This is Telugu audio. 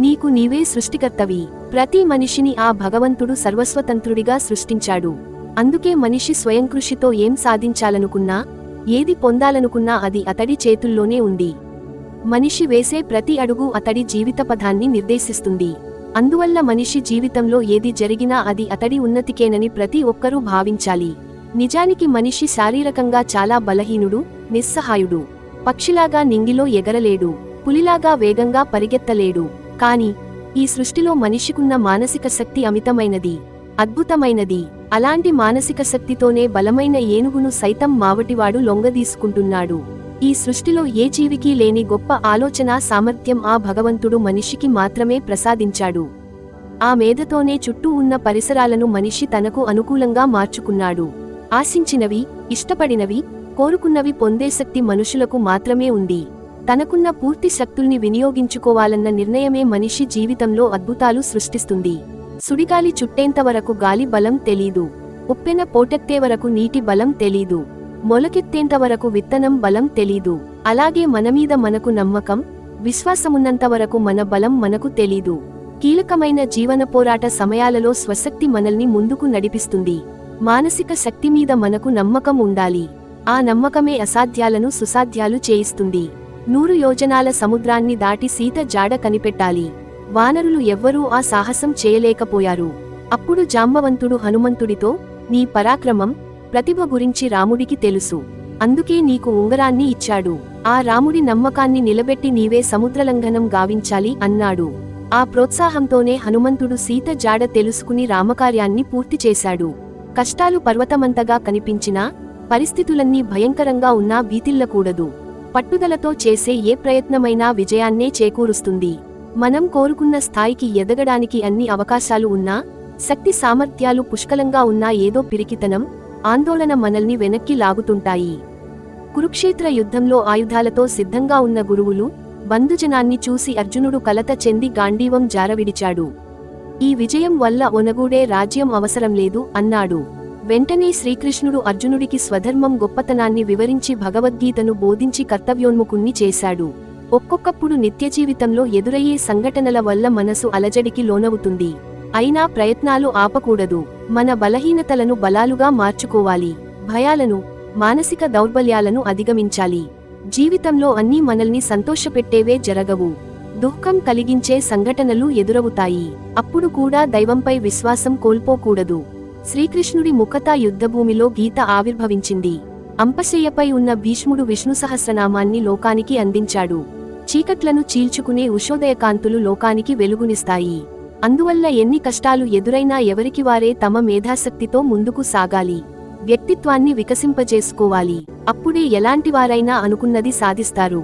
నీకు నీవే సృష్టికర్తవి. ప్రతి మనిషిని ఆ భగవంతుడు సర్వస్వతంత్రుడిగా సృష్టించాడు. అందుకే మనిషి స్వయంకృషితో ఏం సాధించాలనుకున్నా, ఏది పొందాలనుకున్నా అది అతడి చేతుల్లోనే ఉంది. మనిషి వేసే ప్రతి అడుగు అతడి జీవితపథాన్ని నిర్దేశిస్తుంది. అందువల్ల మనిషి జీవితంలో ఏది జరిగినా అది అతడి ఉన్నతికేనని ప్రతి ఒక్కరూ భావించాలి. నిజానికి మనిషి శారీరకంగా చాలా బలహీనుడు, నిస్సహాయుడు. పక్షిలాగా నింగిలో ఎగరలేడు, పులిలాగా వేగంగా పరిగెత్తలేడు. కాని ఈ సృష్టిలో మనిషికున్న మానసిక శక్తి అమితమైనది, అద్భుతమైనది. అలాంటి మానసిక శక్తితోనే బలమైన ఏనుగును సైతం మావటివాడు లొంగదీసుకుంటున్నాడు. ఈ సృష్టిలో ఏ జీవికి లేని గొప్ప ఆలోచనా సామర్థ్యం ఆ భగవంతుడు మనిషికి మాత్రమే ప్రసాదించాడు. ఆ మేధతోనే చుట్టూ ఉన్న పరిసరాలను మనిషి తనకు అనుకూలంగా మార్చుకున్నాడు. ఆశించినవి, ఇష్టపడినవి, కోరుకున్నవి పొందే శక్తి మనుషులకు మాత్రమే ఉంది. తనకున్న పూర్తి శక్తుల్ని వినియోగించుకోవాలన్న నిర్ణయమే మనిషి జీవితంలో అద్భుతాలు సృష్టిస్తుంది. సుడిగాలి చుట్టేంతవరకు గాలి బలం తెలీదు, ఉప్పెన పోటెత్తే వరకు నీటి బలం తెలీదు, మొలకెత్తేంతవరకు విత్తనం బలం తెలీదు. అలాగే మనమీద మనకు నమ్మకం, విశ్వాసమున్నంతవరకు మన బలం మనకు తెలీదు. కీలకమైన జీవన పోరాట సమయాలలో స్వశక్తి మనల్ని ముందుకు నడిపిస్తుంది. మానసిక శక్తి మీద మనకు నమ్మకం ఉండాలి. ఆ నమ్మకమే అసాధ్యాలను సుసాధ్యాలు చేయిస్తుంది. 100 యోజనాల సముద్రాన్ని దాటి సీత జాడ కనిపెట్టాలి. వానరులు ఎవ్వరూ ఆ సాహసం చేయలేకపోయారు. అప్పుడు జాంబవంతుడు హనుమంతుడితో, నీ పరాక్రమం, ప్రతిభ గురించి రాముడికి తెలుసు. అందుకే నీకు ఉంగరాన్ని ఇచ్చాడు. ఆ రాముడి నమ్మకాన్ని నిలబెట్టి నీవే సముద్రలంఘనం గావించాలి అన్నాడు. ఆ ప్రోత్సాహంతోనే హనుమంతుడు సీత జాడ తెలుసుకుని రామకార్యాన్ని పూర్తి చేశాడు. కష్టాలు పర్వతమంతగా కనిపించినా, పరిస్థితులన్నీ భయంకరంగా ఉన్నా భీతిల్లకూడదు. పట్టుదలతో చేసే ఏ ప్రయత్నమైనా విజయాన్నే చేకూరుస్తుంది. మనం కోరుకున్న స్థాయికి ఎదగడానికి అన్ని అవకాశాలు ఉన్నా, శక్తి సామర్థ్యాలు పుష్కలంగా ఉన్నా ఏదో పిరికితనం, ఆందోళన మనల్ని వెనక్కి లాగుతుంటాయి. కురుక్షేత్ర యుద్ధంలో ఆయుధాలతో సిద్ధంగా ఉన్న గురువులు, బంధుజనాన్ని చూసి అర్జునుడు కలత చెంది గాంధీవం జారవిడిచాడు. ఈ విజయం వల్ల ఒనగూడే రాజ్యం అవసరం లేదు అన్నాడు. వెంటనే శ్రీకృష్ణుడు అర్జునుడికి స్వధర్మం గొప్పతనాన్ని వివరించి భగవద్గీతను బోధించి కర్తవ్యోన్ముఖుణ్ణి చేశాడు. ఒక్కొక్కప్పుడు నిత్యజీవితంలో ఎదురయ్యే సంఘటనల వల్ల మనసు అలజడికి లోనవుతుంది. అయినా ప్రయత్నాలు ఆపకూడదు. మన బలహీనతలను బలాలుగా మార్చుకోవాలి. భయాలను, మానసిక దౌర్బల్యాలను అధిగమించాలి. జీవితంలో అన్నీ మనల్ని సంతోషపెట్టేవే జరగవు. దుఃఖం కలిగించే సంఘటనలు ఎదురవుతాయి. అప్పుడు కూడా దైవంపై విశ్వాసం కోల్పోకూడదు. శ్రీకృష్ణుడి ముఖతా యుద్ధభూమిలో గీత ఆవిర్భవించింది. అంపశయ్యపై ఉన్న భీష్ముడు విష్ణు సహస్రనామాన్ని లోకానికి అందించాడు. చీకట్లను చీల్చుకునే ఉషోదయకాంతులు లోకానికి వెలుగునిస్తాయి. అందువల్ల ఎన్ని కష్టాలు ఎదురైనా ఎవరికి వారే తమ మేధాశక్తితో ముందుకు సాగాలి. వ్యక్తిత్వాన్ని వికసింపజేసుకోవాలి. అప్పుడే ఎలాంటివారైనా అనుకున్నది సాధిస్తారు.